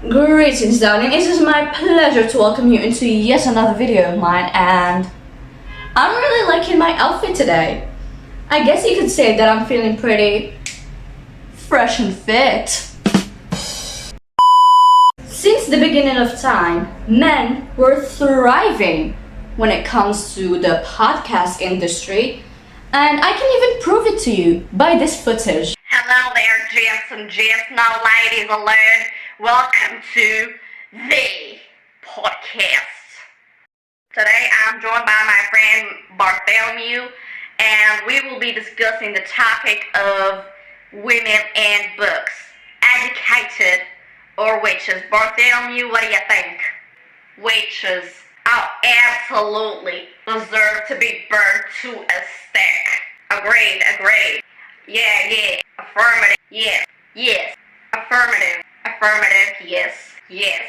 Greetings, darling. It is my pleasure to welcome you into yet another video of mine, and I'm really liking my outfit today. I guess you could say that I'm feeling pretty fresh and fit. Since the beginning of time, men were thriving when it comes to the podcast industry, and I can even prove it to you by this footage. Hello there, gents and gents, no ladies allowed. Welcome to the podcast. Today I'm joined by my friend Bartholomew, and we will be discussing the topic of women and books. Educated or witches? Bartholomew, what do you think? Witches. Oh, absolutely deserve to be burned to a stick. Agreed. Yeah. Affirmative. Yes. Affirmative, yes.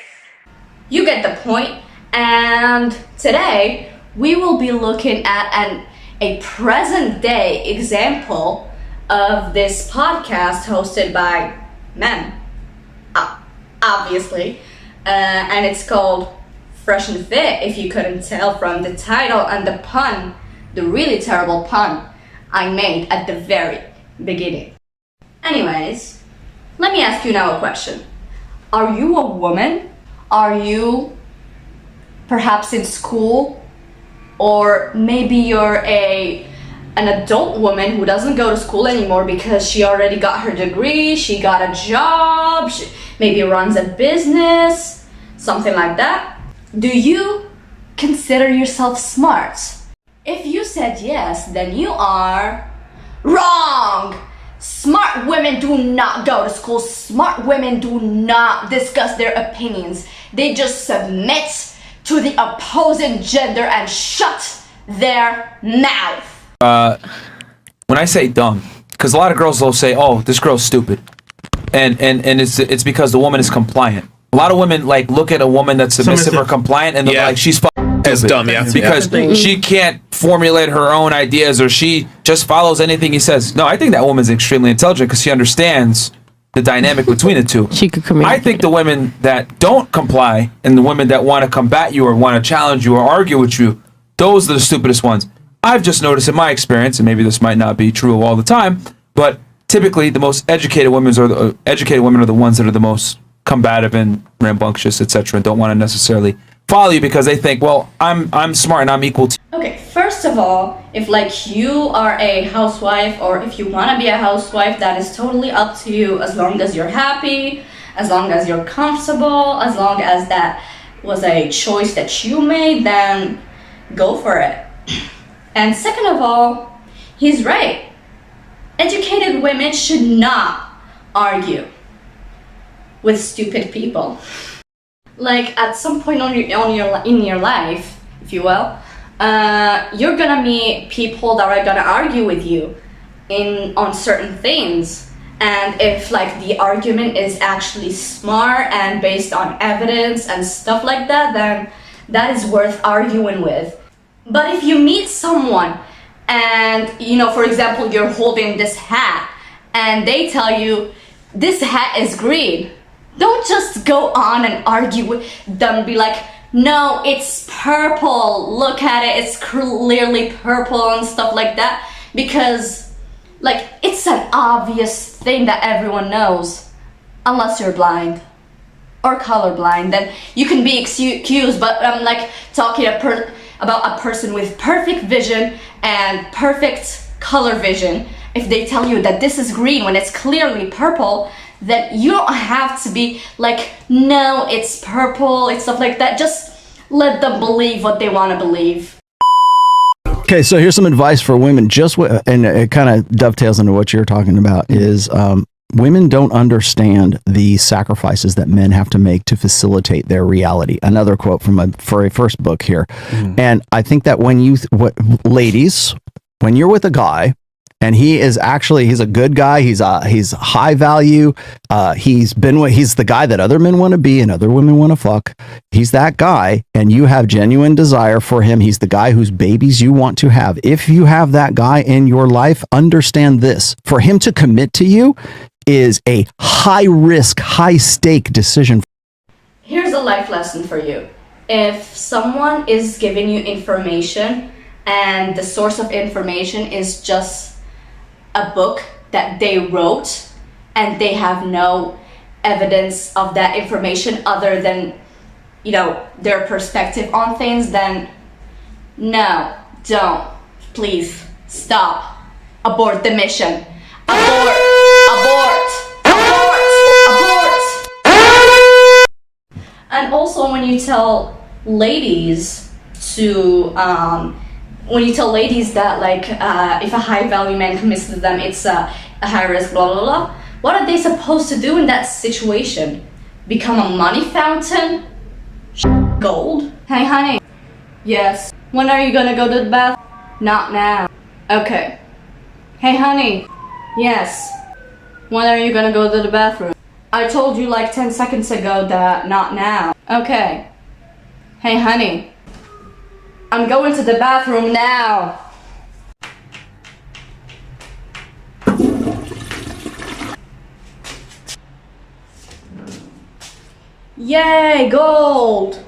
You get the point. And today we will be looking at a present day example of this podcast hosted by men, obviously, and it's called Fresh and Fit, if you couldn't tell from the title and the pun, the really terrible pun I made at the very beginning. Anyways, let me ask you now a question. Are you a woman? Are you perhaps in school? Or maybe you're an adult woman who doesn't go to school anymore because she already got her degree, she got a job, she maybe runs a business, something like that. Do you consider yourself smart? If you said yes, then you are wrong! Smart women do not go to school. Smart women do not discuss their opinions. They just submit to the opposing gender and shut their mouth. When I say dumb, because a lot of girls will say, "Oh, this girl's stupid," and it's because the woman is compliant. A lot of women like look at a woman that's submissive or compliant, and they're like, "She's it's dumb, yeah." Because she can't formulate her own ideas, or she just follows anything he says. No, I think that woman's extremely intelligent because she understands the dynamic between the two. She could communicate. I think the women that don't comply and the women that want to combat you or want to challenge you or argue with you, those are the stupidest ones. I've just noticed in my experience, and maybe this might not be true all the time, but typically the most educated women are the ones that are the most combative and rambunctious, etc., and don't want to necessarily follow you because they think, well, I'm smart and I'm equal to you. Okay, first of all, if like you are a housewife or if you want to be a housewife, that is totally up to you, as long as you're happy, as long as you're comfortable, as long as that was a choice that you made, then go for it. And second of all, he's right. Educated women should not argue with stupid people. Like at some point in your life, if you will, you're gonna meet people that are gonna argue with you on certain things, and if like the argument is actually smart and based on evidence and stuff like that, then that is worth arguing with. But if you meet someone and, for example, you're holding this hat and they tell you this hat is green, don't just go on and argue with them. Be like, no, it's purple. Look at it. It's clearly purple and stuff like that. Because, like, it's an obvious thing that everyone knows. Unless you're blind or colorblind, then you can be excused. But I'm like talking about a person with perfect vision and perfect color vision. If they tell you that this is green when it's clearly purple, then you don't have to be like, no, it's purple, it's stuff like that. Just let them believe what they want to believe. Okay, so here's some advice for women. And it kind of dovetails into what you're talking about. Is women don't understand the sacrifices that men have to make to facilitate their reality. Another quote from my very first book here. And I think that ladies, when you're with a guy, and he's a good guy. He's high value. He's the guy that other men want to be and other women want to fuck. He's that guy, and you have genuine desire for him. He's the guy whose babies you want to have. If you have that guy in your life, understand this: for him to commit to you is a high risk, high stake decision. Here's a life lesson for you. If someone is giving you information and the source of information is just a book that they wrote and they have no evidence of that information other than, you know, their perspective on things, then no, don't. Please stop. Abort the mission. Abort! Abort! Abort! Abort! And also when you tell ladies to, that like if a high value man commits to them, it's a high risk, blah blah blah. What are they supposed to do in that situation? Become a money fountain? Gold? Hey honey. Yes. When are you gonna go to the bath? Not now. Okay. Hey honey. Yes. When are you gonna go to the bathroom? I told you like 10 seconds ago that not now. Okay. Hey honey. I'm going to the bathroom now. Yay, gold!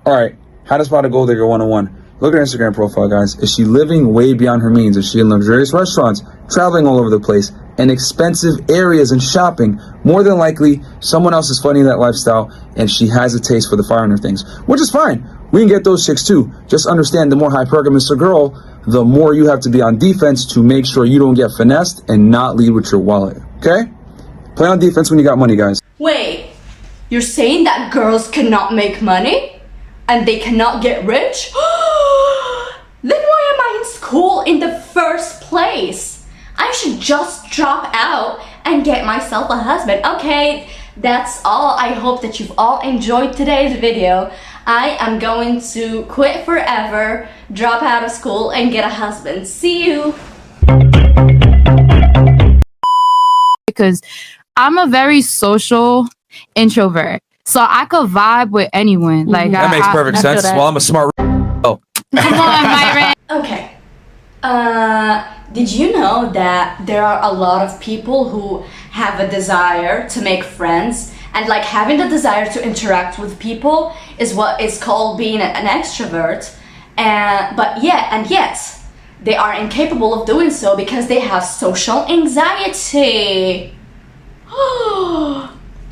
Alright, how to spot a gold digger 101. Look at her Instagram profile, guys. Is she living way beyond her means? Is she in luxurious restaurants, traveling all over the place, in expensive areas and shopping? More than likely, someone else is funding that lifestyle and she has a taste for the finer things, which is fine. We can get those chicks too. Just understand, the more hypergamous a girl, the more you have to be on defense to make sure you don't get finessed and not lead with your wallet, okay? Play on defense when you got money, guys. Wait, you're saying that girls cannot make money? And they cannot get rich? Then why am I in school in the first place? I should just drop out and get myself a husband. Okay, that's all. I hope that you've all enjoyed today's video. I am going to quit forever, drop out of school, and get a husband. See you. Because I'm a very social introvert. So I could vibe with anyone. Like That makes perfect sense. that. Well, I'm a smart. Oh. Come on, Myron. Okay. Did you know that there are a lot of people who have a desire to make friends, and like having the desire to interact with people is what is called being an extrovert, but yet they are incapable of doing so because they have social anxiety.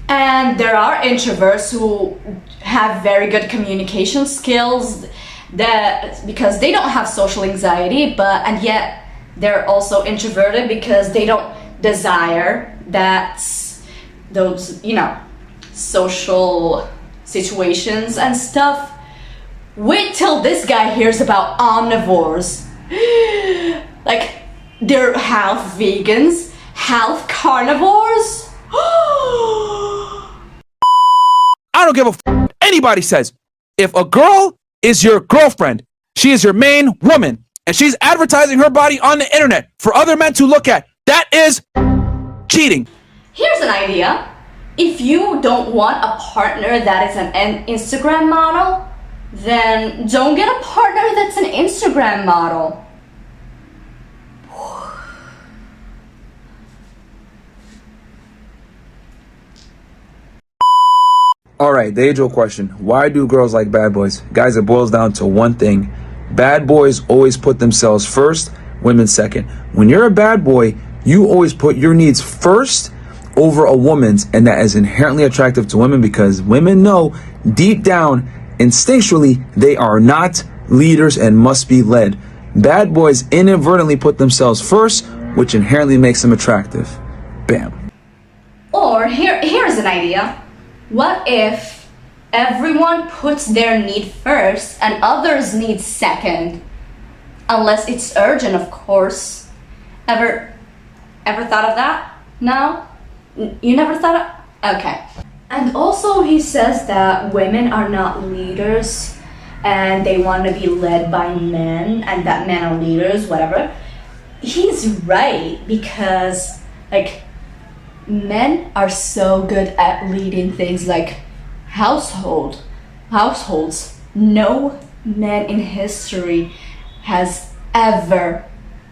And there are introverts who have very good communication skills because they don't have social anxiety, and yet they're also introverted because they don't desire those, you know, social situations and stuff. Wait till this guy hears about omnivores. Like, they're half vegans, half carnivores. I don't give a f anybody says. If a girl is your girlfriend, she is your main woman, and she's advertising her body on the internet for other men to look at, that is cheating. Here's an idea. If you don't want a partner that is an Instagram model, then don't get a partner that's an Instagram model. Alright, the age-old question. Why do girls like bad boys? Guys, it boils down to one thing. Bad boys always put themselves first, women second. When you're a bad boy, you always put your needs first over a woman's, and that is inherently attractive to women because women know deep down, instinctually, they are not leaders and must be led. Bad boys inadvertently put themselves first, which inherently makes them attractive. Bam. Or here's an idea. What if everyone puts their need first and others' need second? Unless it's urgent, of course. Ever thought of that? No? You never thought of? Okay. And also he says that women are not leaders and they want to be led by men and that men are leaders, whatever. He's right, because like men are so good at leading things like households. No man in history has ever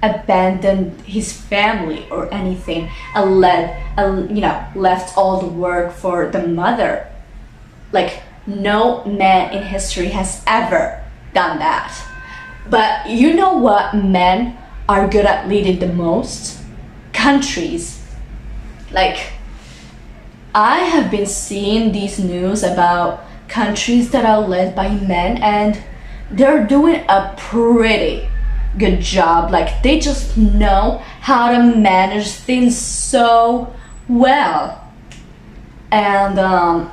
abandoned his family or anything and left all the work for the mother. Like, no man in history has ever done that. But you know what men are good at leading the most? Countries. Like, I have been seeing these news about countries that are led by men, and they're doing a pretty good job. Like, they just know how to manage things so well. And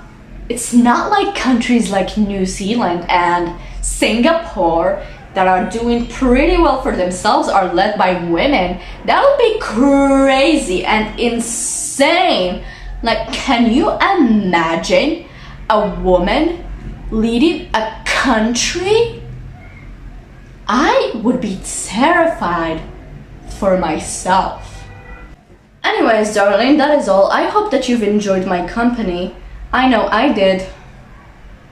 it's not like countries like New Zealand and Singapore that are doing pretty well for themselves are led by women. That would be crazy and insane. Like, can you imagine a woman leading a country? I would be terrified for myself. Anyways, darling, that is all. I hope that you've enjoyed my company. I know I did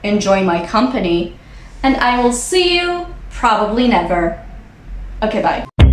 enjoy my company. And I will see you probably never. Okay, bye.